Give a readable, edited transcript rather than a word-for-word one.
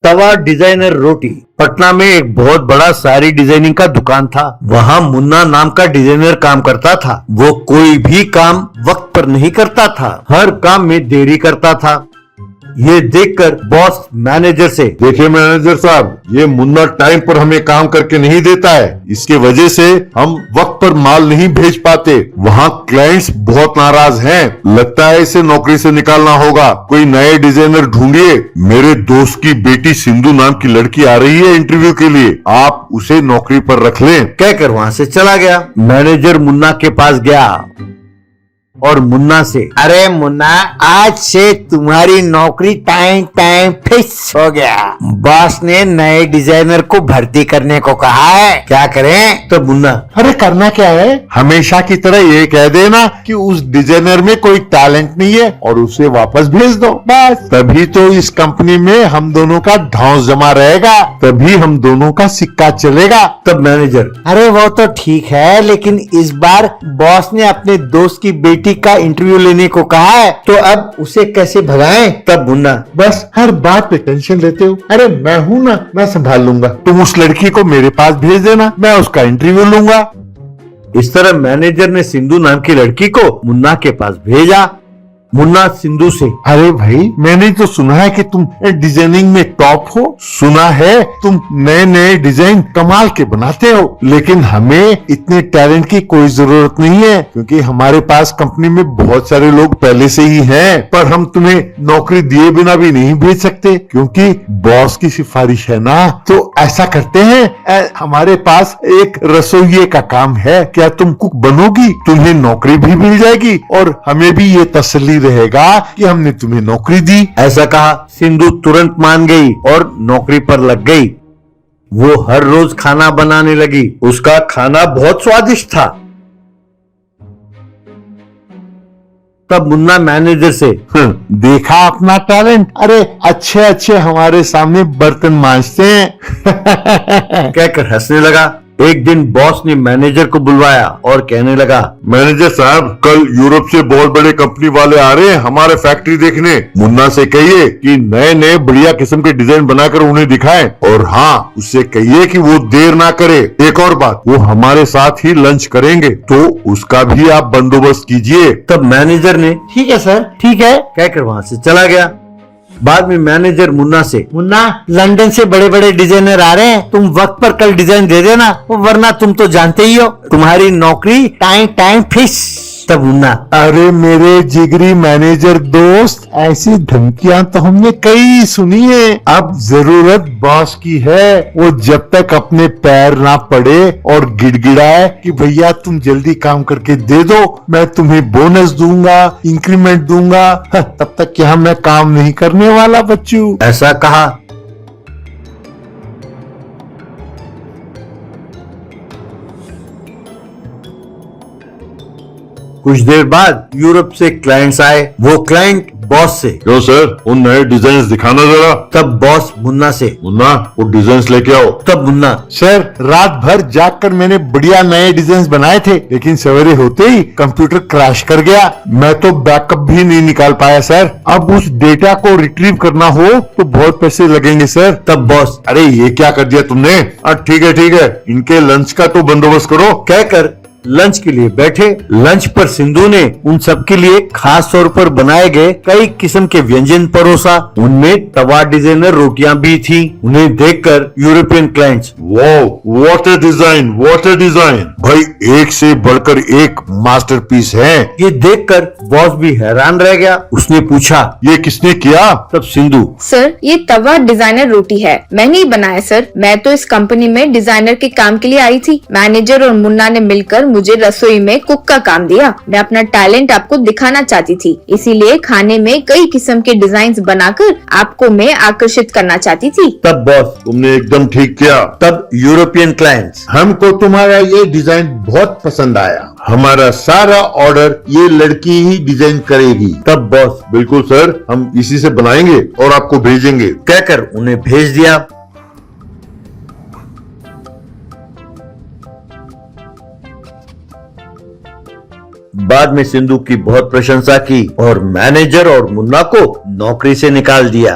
तवा designer रोटी। पटना में एक बहुत बड़ा साड़ी डिजाइनिंग का दुकान था। वहाँ मुन्ना नाम का डिजाइनर काम करता था। वो कोई भी काम वक्त पर नहीं करता था, हर काम में देरी करता था। ये देखकर बॉस मैनेजर से, देखिए मैनेजर साहब, ये मुन्ना टाइम पर हमें काम करके नहीं देता है। इसके वजह से हम वक्त पर माल नहीं भेज पाते। वहाँ क्लाइंट्स बहुत नाराज हैं। लगता है इसे नौकरी से निकालना होगा। कोई नए डिजाइनर ढूंढिए। मेरे दोस्त की बेटी सिंधु नाम की लड़की आ रही है इंटरव्यू के लिए, आप उसे नौकरी पर रख लें। कहकर वहाँ से चला गया। मैनेजर मुन्ना के पास गया और मुन्ना से, अरे मुन्ना, आज से तुम्हारी नौकरी टाइम फिक्स हो गया। बॉस ने नए डिजाइनर को भर्ती करने को कहा है, क्या करें? तो मुन्ना, अरे करना क्या है, हमेशा की तरह ये कह देना कि उस डिजाइनर में कोई टैलेंट नहीं है और उसे वापस भेज दो, बस। तभी तो इस कंपनी में हम दोनों का धौंस जमा रहेगा, तभी हम दोनों का सिक्का चलेगा। तब मैनेजर, अरे वो तो ठीक है, लेकिन इस बार बॉस ने अपने दोस्त की बेटी का इंटरव्यू लेने को कहा है, तो अब उसे कैसे भगाएं? तब मुन्ना, बस हर बात पे टेंशन लेते हो। अरे मैं हूँ ना, मैं संभाल लूंगा। तुम उस लड़की को मेरे पास भेज देना, मैं उसका इंटरव्यू लूंगा। इस तरह मैनेजर ने सिंधु नाम की लड़की को मुन्ना के पास भेजा। मुन्ना सिंधु से, अरे भाई, मैंने तो सुना है कि तुम डिजाइनिंग में टॉप हो। सुना है तुम नए नए डिजाइन कमाल के बनाते हो, लेकिन हमें इतने टैलेंट की कोई जरूरत नहीं है, क्योंकि हमारे पास कंपनी में बहुत सारे लोग पहले से ही हैं। पर हम तुम्हें नौकरी दिए बिना भी नहीं भेज सकते, क्योंकि बॉस की सिफारिश है ना। तो ऐसा करते हैं, हमारे पास एक रसोइये का काम है, क्या तुम कुक बनोगी? तुम्हें नौकरी भी मिल जाएगी और हमें भी ये तसल्ली रहेगा कि हमने तुम्हें नौकरी दी। ऐसा कहा। सिंधु तुरंत मान गई और नौकरी पर लग गई। वो हर रोज खाना बनाने लगी। उसका खाना बहुत स्वादिष्ट था। तब मुन्ना मैनेजर से, देखा अपना टैलेंट, अरे अच्छे अच्छे हमारे सामने बर्तन मांजते हैं कहकर हंसने लगा। एक दिन बॉस ने मैनेजर को बुलवाया और कहने लगा, मैनेजर साहब, कल यूरोप से बहुत बड़े कंपनी वाले आ रहे हैं हमारे फैक्ट्री देखने। मुन्ना से कहिए कि नए नए बढ़िया किस्म के डिजाइन बनाकर उन्हें दिखाएं, और हाँ, उससे कहिए कि वो देर ना करे। एक और बात, वो हमारे साथ ही लंच करेंगे, तो उसका भी आप बंदोबस्त कीजिए। तब मैनेजर ने, ठीक है सर, ठीक है, कहकर वहाँ से चला गया। बाद में मैनेजर मुन्ना से, मुन्ना, लंदन से बड़े बड़े डिजाइनर आ रहे हैं, तुम वक्त पर कल डिजाइन दे देना, वरना तुम तो जानते ही हो, तुम्हारी नौकरी टाइम फिक्स। तब मुन्ना, अरे मेरे जिगरी मैनेजर दोस्त, ऐसी धमकियां तो हमने कई सुनी है। अब जरूरत बॉस की है। वो जब तक अपने पैर ना पड़े और गिड़गिड़ाए कि भैया तुम जल्दी काम करके दे दो, मैं तुम्हें बोनस दूंगा, इंक्रीमेंट दूंगा, तब तक यहाँ मैं काम नहीं करने वाला बच्चू। ऐसा कहा। कुछ देर बाद यूरोप से क्लाइंट्स आए। वो क्लाइंट बॉस से, क्यों सर, उन नए डिजाइन दिखाना जरा। तब बॉस मुन्ना से, मुन्ना, वो डिजाइन लेके आओ। तब मुन्ना, सर, रात भर जागकर मैंने बढ़िया नए डिजाइन बनाए थे, लेकिन सवेरे होते ही कंप्यूटर क्रैश कर गया। मैं तो बैकअप भी नहीं निकाल पाया सर। अब उस डेटा को रिट्रीव करना हो तो बहुत पैसे लगेंगे सर। तब बॉस, अरे ये क्या कर दिया तुमने? ठीक है, इनके लंच का तो बंदोबस्त करो। कहकर लंच के लिए बैठे। लंच पर सिंधु ने उन सबके लिए खास तौर पर बनाए गए कई किस्म के व्यंजन परोसा। उनमें तवा डिजाइनर रोटियां भी थी। उन्हें देखकर European clients, what A design भाई, एक से बढ़कर एक मास्टरपीस है। ये देखकर बॉस भी हैरान रह गया। उसने पूछा, ये किसने किया? तब सिंधु, सर, ये तवा डिजाइनर रोटी है, मैंने ही बनाया सर। मैं तो इस कंपनी में डिजाइनर के काम के लिए आई थी। मैनेजर और मुन्ना ने मिलकर मुझे रसोई में कुक का काम दिया। मैं अपना टैलेंट आपको दिखाना चाहती थी, इसीलिए खाने में कई किस्म के डिजाइन बनाकर आपको मैं आकर्षित करना चाहती थी। तब बॉस, तुमने एकदम ठीक किया। तब यूरोपियन क्लाइंट्स, हमको तुम्हारा ये डिजाइन बहुत पसंद आया। हमारा सारा ऑर्डर ये लड़की ही डिजाइन करेगी। तब बॉस, बिल्कुल सर, हम इसी से बनाएंगे और आपको भेजेंगे। कहकर उन्हें भेज दिया। बाद में सिंधु की बहुत प्रशंसा की और मैनेजर और मुन्ना को नौकरी से निकाल दिया।